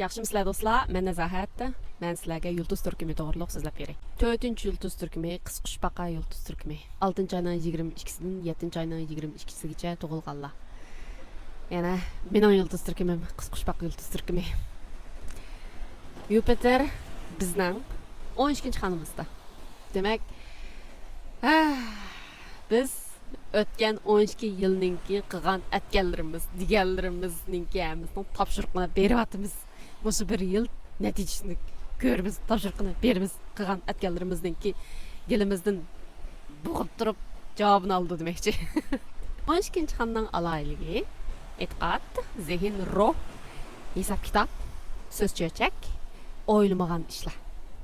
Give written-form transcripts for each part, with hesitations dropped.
Yaxshimisilar do'stlar, men Nazahat. Men sizlarga yulduz turkumi to'g'riliq so'zlab beray. 4-yulduz turkumi qisqushbaqa yulduz turkumi. 6-oyning 22-sidan 7-oyning 22-sigacha tug'ilganlar. Yana mening yulduz turkumim qisqushbaqa yulduz turkumi. Yupiter bizning 12-xonamizda. Demak, biz o'tgan 12 yilninki qilgan atganlarimiz, deganlarimizninki hammasini topshiriqni beryapmiz. Musu bir yil natijasini ko'rimiz, topshiriqni berimiz, qilgan atganlarimizninki yilimizdan bo'g'ib turib javobini oldi demakchi. 12-xonning aloyligi e'tiqod, zehn, ruh, hisob kitob, so'z cho'chak, o'ylamagan ishlar.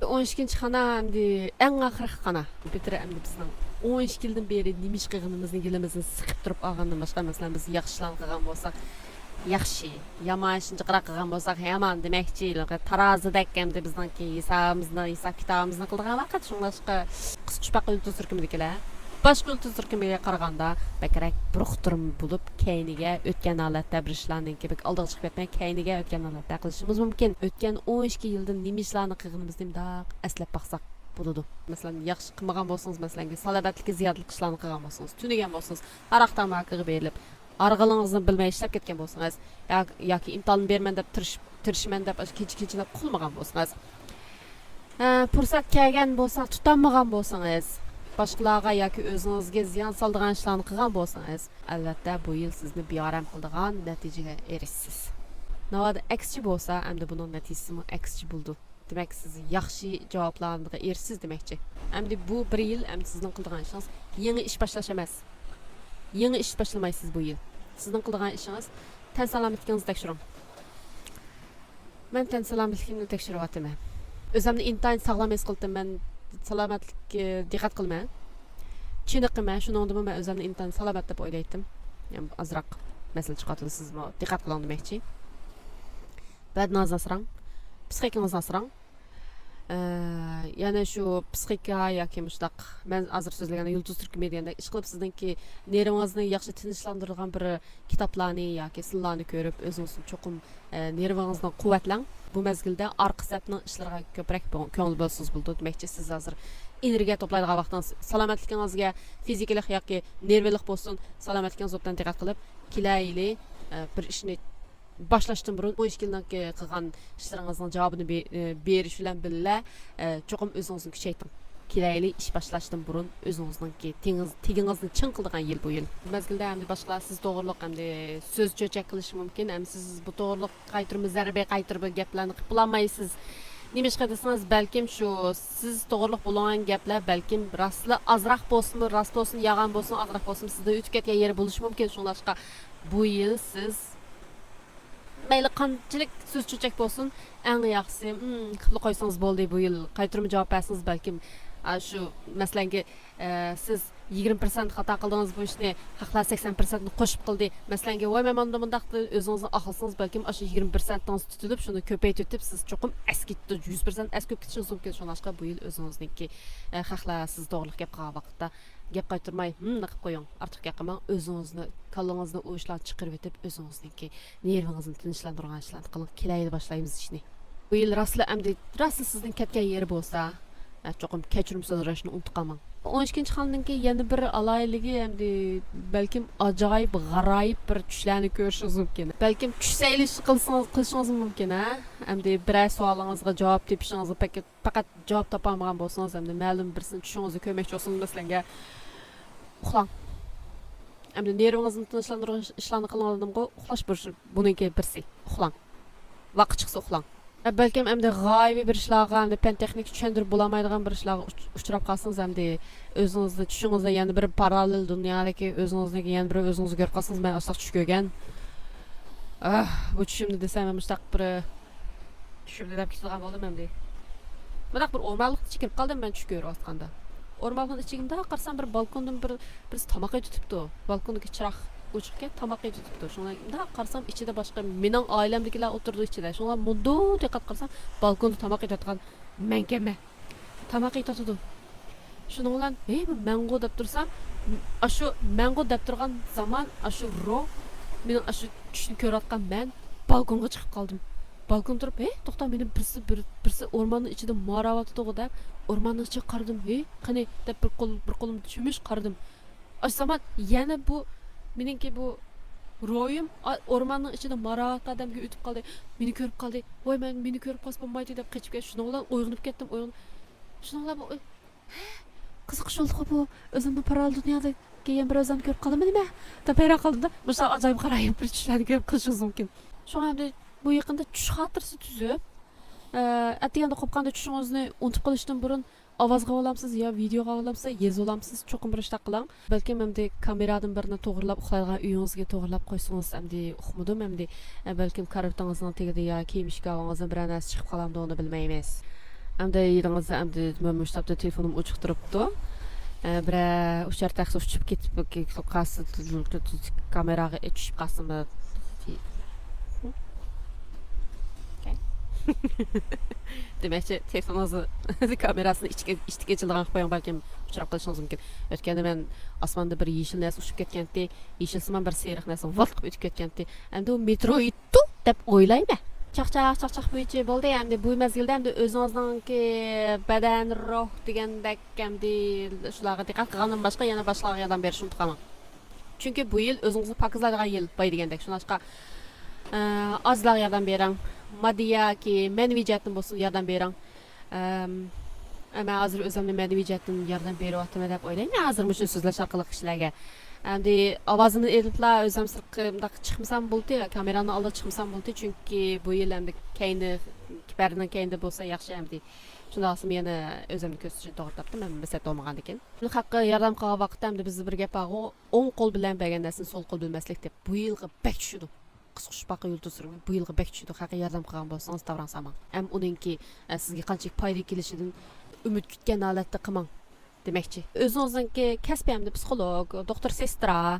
12-xona hamda eng oxirgi xona. Bitir hamda bizning 12 yildan beri nima ish qilganimizni yilimizni siqib turib olgandan boshqa masalan biz yaxshilan qilgan bo'lsak yaxshi, yomon ishni qilgan bo'lsak yomon demakchi, tarozidek hamda bizningki hisob kitobimizni qilgan vaqt shunlashqa qisqushbaqa yulduz turkumidagilar boshqa yulduz turkumiga qaraganda bakrak buruqtirim bo'lib keyniga o'tgan holatda bir ishlarning kebek oldiga chiqib ketmay keyniga o'tgan holatda qilishimiz mumkin. O'tgan 12 yildan nima ishlarni qilganimizni mundaq eslab baqsak bo'ladi. Masalan, yaxshi qilmagan bo'lsangiz, masalan, salobatlikka ziyodlik ishlarni qilgan bo'lsangiz, tunigan bo'lsangiz, aroq tamaqqa berilib, arg'ilingizni bilmay ishlab ketgan bo'lsangiz, yoki imtihon berman deb tirishman deb kecha-kechilab qilmagan bo'lsangiz, fursat kelgan bo'lsa, tutanmagan bo'lsangiz, boshqalarga yoki o'zingizga ziyon soladigan ishlarni qilgan bo'lsangiz, albatta bu yil sizni beoram qiladigan natijaga erishsiz. Navoda aksichi bo'lsa, endi buning natijasi aksichi bo'ldi. Demek siz yaxshi javoblarga erishsiz demakchi. Endi bu bir yil endi sizning qilgan ishingiz yangi ish boshlash emas. Yangi ish boshlamaysiz bu yil. Sizning qilgan ishingiz tan salomatligingizni tekshiring. Men tan salomatligimni tekshiryapman. O'zimni intayin sog'lom his qildim. Men salomatlikka diqqat qilman. Chiniqman, shuningdek men o'zimni intayin salomat deb o'ylaydim. Yani azroq masala chiqadi, siz diqqat qiling demakchi. Badnoz asrang, psixikangizni asrang. Yani şu psixika yoki mushtaq men hozir so'zlaganda yulduz turkumi deganda ish qilib sizningki nervingizni yaxshi tinchlantiradigan bir kitoblarni yoki sillarni ko'rib o'zingizni cho'qim nervingizni quvvatlang. Bu mezgilda orqa sapning ishlariga ko'proq ko'ngil bo'lsangiz bo'ldi demakchi. Siz hozir energiya to'playdigan vaqtingiz salomatligingizga fizikalik yoki nervlik bo'lsin, salomatligingiz obdan diqqat qilib kelayli bir ishni başlaştım burun 12 yildan qilgan ishlaringizning javobini berish bilan birga cho'qim o'zingizni kuchaytiring. Kelayli ish boshlashdan burun o'zingizning tegingizni chin qiladigan yil bu yil. Mezgilda hamda boshqalar siz to'g'riliq hamda so'z cho'chak qilishi mumkin. Ham siz bu to'g'riliq qaytirib zarba qaytirib gaplarni qilib olmaysiz. Nima ish qilsangiz balkim shu siz to'g'riliq bo'lgan gaplar balkim rostli azroq bo'lsin, rost bo'lsin, yolg'on bo'lsin, azroq bo'lsin sizda o'tib ketgan yeri bo'lishi mumkin. Shunlashqa bu yil siz mayli qanchalik so'z cho'chak bo'lsin, eng yaxshisi qilib qo'ysangiz bo'ldi bu yil. Qaytirib javob bersangiz balkim shu masalanki siz 20% xato qildingiz bu ishni, haqlar 80% ni qo'shib qildi. Masalanki voy men bundaq o'zingizni aqlsangiz balkim shu 20% dan tutilib, shuni ko'paytirib siz cho'qim askitdi 100% askib ketishingiz mumkin. Shunashqa bu yil o'zingizniki haqlar siz to'g'riliq gap qilgan vaqtda gap qaytarmay qilib qo'ying. Ortiq gap qilmang, o'zingizni kallangizni o ishlarni chiqarib etib, o'zingizniki nervingizni tinchlantirgan ishlarni qiling. Kelayli boshlaymiz ishni. Bu yil rostli sizning ketgan yeri bo'lsa, cho'qim kechirim so'rashni unutmang. 12-xonaningki yana bir aloyligi hamda balkim ajoyib, g'aroyib bir tushlarni ko'rishingiz mumkin. Balkim tush saylish qilishingiz mumkin, ha? Hamda biror savolingizga javob tepishingiz faqat javob topolmagan bo'lsangiz, hamda ma'lum birsini tushingizni ko'rmoqchi bo'lsangiz, masalan, uxlang. Hamda nervingizni tinchlantirgan ishlarni qilinadimi? Uxlash buningki birsi. Uxlang. Vaqt chiqsa uxlang. Balkim hamda g'oyibiy bir ishlarga, hamda fan texnik tushuntirib bo'lmaydigan bir ishlarga uchrab qolsangiz, hamda o'zingizni tushingizda yana bir parallel dunyodagi o'zingizniki yana bir o'zingizni ko'rib qolsangiz, men aslo tush ko'rgan. Bu tushimni desam, mushtaq bir tushimni deb ketgan bo'ldim hamda. Bunaq bir o'rmonlikda chiqib qoldim men tush ko'rayotganda. O'rmonlikning ichida qarasam bir balkondan bir tomoq tutibdi. Balkondagi chiroq o'chiqga tomoq tutibdi. Shunda qarasam ichida boshqa mening oilamdagilar o'tirdi ichida. Shunga mundu diqqat qilsam balkonda tomoq tutgan menkema. Tomoq tutdi. Shuning bilan bu mango deb tursam, shu mango deb turgan zaman shu ro mening shu tushni ko'rayotgan men balkonga chiqib qoldim. balkon turib, to'xta, meni birisi o'rmonning ichida mo'ravatyapti deb, o'rmonning ichiga qaradim. Qani deb bir qo'limni cho'mish qaradim. Açsaman yana bu meningki bu ro'yim o'rmonning ichida mo'ravat odamga o'tib qoldi. Meni ko'rib qoldi. Voy, meni ko'rib qolsa bo'lmaydi deb qochib ketdim. Shundan bilan uyg'onib ketdim. Shundan bilan qiziq shuldi bu o'zimni parallel dunyoda keyin bir o'zim ko'rib qoldim nima? Deb hayron qoldim da. Bu ajoyib qarayib bir tushlarni ko'rib qilishingiz mumkin. Shunga bu yaqinda tush xotirasi tuzib, atganda qopqanda tushingizni unutib qolishdan burun ovozga olamsiz yo videoga olamsiz, yozib olamsiz, cho'qim bir ishta qiling. Balki endi kameradan birini to'g'rilab uxlaydigan uyingizga to'g'rilab qo'ysangiz endi uxmadim endi balki karavotingizning tagida yo kiyimishkavingizdan bir narsa chiqib qolamdi, uni bilmaymiz. Endi yeringizni endi mushtabda telefonim o'chiq turibdi. Bir uchar taxsi uchib ketib qolsa kameraga tushib qolsinmi? Demakchi, telefoningizni kamerasini ichga childigan qilib qo'ying, balki uchrab qolishingiz mumkin. O'tganda men osmonda bir yeshil narsa uchib ketgandi, yeshilsimon bir seriq narsa valt qilib o'tib ketgandi. Endi u meteorittu deb o'ylayman. Chaqchaq bo'yicha bo'ldi. Endi bu mezgilda endi o'zingizning badan, ruh degandek endi shularga diqqat qilgandan boshqa yana boshqalarga yordam berishni unutmang. Chunki bu yil o'zingizni pokizlaydigan yil bo'y degandek. Shunga azlar yordam bering. Maddiy yoki ma'naviy jihatdan bo'lsin yordam bering. Men hozir o'zimni ma'naviy jihatdan yordam beryapman deb o'ylayman. Hozir shu so'zlash orqali kishilarga endi ovozimni eliblar o'zim sirqimda chiqmasam bo'ldi, kamerani oldiga chiqmasam bo'ldi, chunki bu yil endi keyingi kibarning keyinda bo'lsa yaxshi endi. Shundan so'ng yana o'zimni ko'rsatishni to'g'ri topdim, men bisat olmagan ekan. Buni haqqi yordam qilgan vaqtda endi biz bir gap bor, o'ng qo'l bilan bergan narsani so'l qo'l bilmaslik deb bu yilga bak tushdi. Qisqishbaqa yulduz surib bu yilga bak tushdi. Haqiqiy yordam qilgan bo'lsangiz davran samang. Ham uningki sizga qanchalik foyda kelishidan umid kutgan holatda qilmang. Demakchi, o'zingizningki kasbimda psixolog, doktor sestra,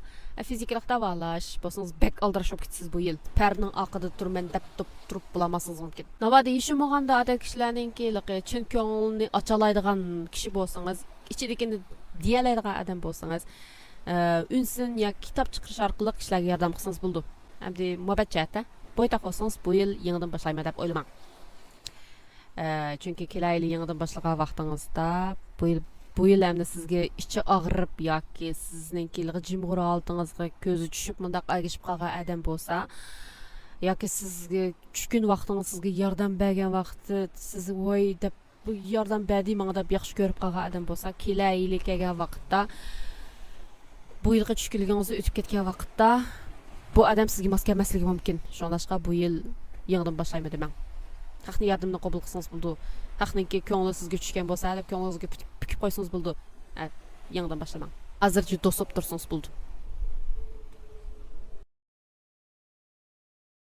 fizikalik davolash bo'lsangiz bek aldirash olib ketsiz bu yil. Parning oqida turman deb turib bulamasangiz mumkin. Navada ishim bo'lganda odat kishilarningki chin ko'ngilni ochalaydigan kishi bo'lsangiz, ichidagini deyalaydigan odam bo'lsangiz, unsin yoki kitob chiqarish orqali kishilarga yordam qilsangiz bo'ldi. Endi muhabbatchatda bo'yta qolsangiz bu yil yangidan boshlayman deb o'ylamang. Chunki kelayli yangidan boshlagan vaqtingizda bu yil endi sizga ichi og'rib yoki sizningki jimg'ur oltingizga ko'zi tushib mundaq agishib qolgan odam bo'lsa yoki sizga tushgan vaqtingiz sizga yordam bergan vaqti siz voy deb bu yordam berdi menga deb yaxshi ko'rib qolgan odam bo'lsa, kelayli kelgan vaqtda bu yilga tushkunligingizni o'tib ketgan vaqtda bu odam sizga mos kelmasligi mumkin. Shuningdek bu yil yangidan boshlayman demang. Haqni yordamni qabul qilsangiz bo'ldi. Haqninki ko'ngli sizga tushgan bo'lsa, deb ko'ngilingizga pukib qo'ysangiz bo'ldi. Yangidan boshlamang. Hozircha to'sib tursangiz bo'ldi.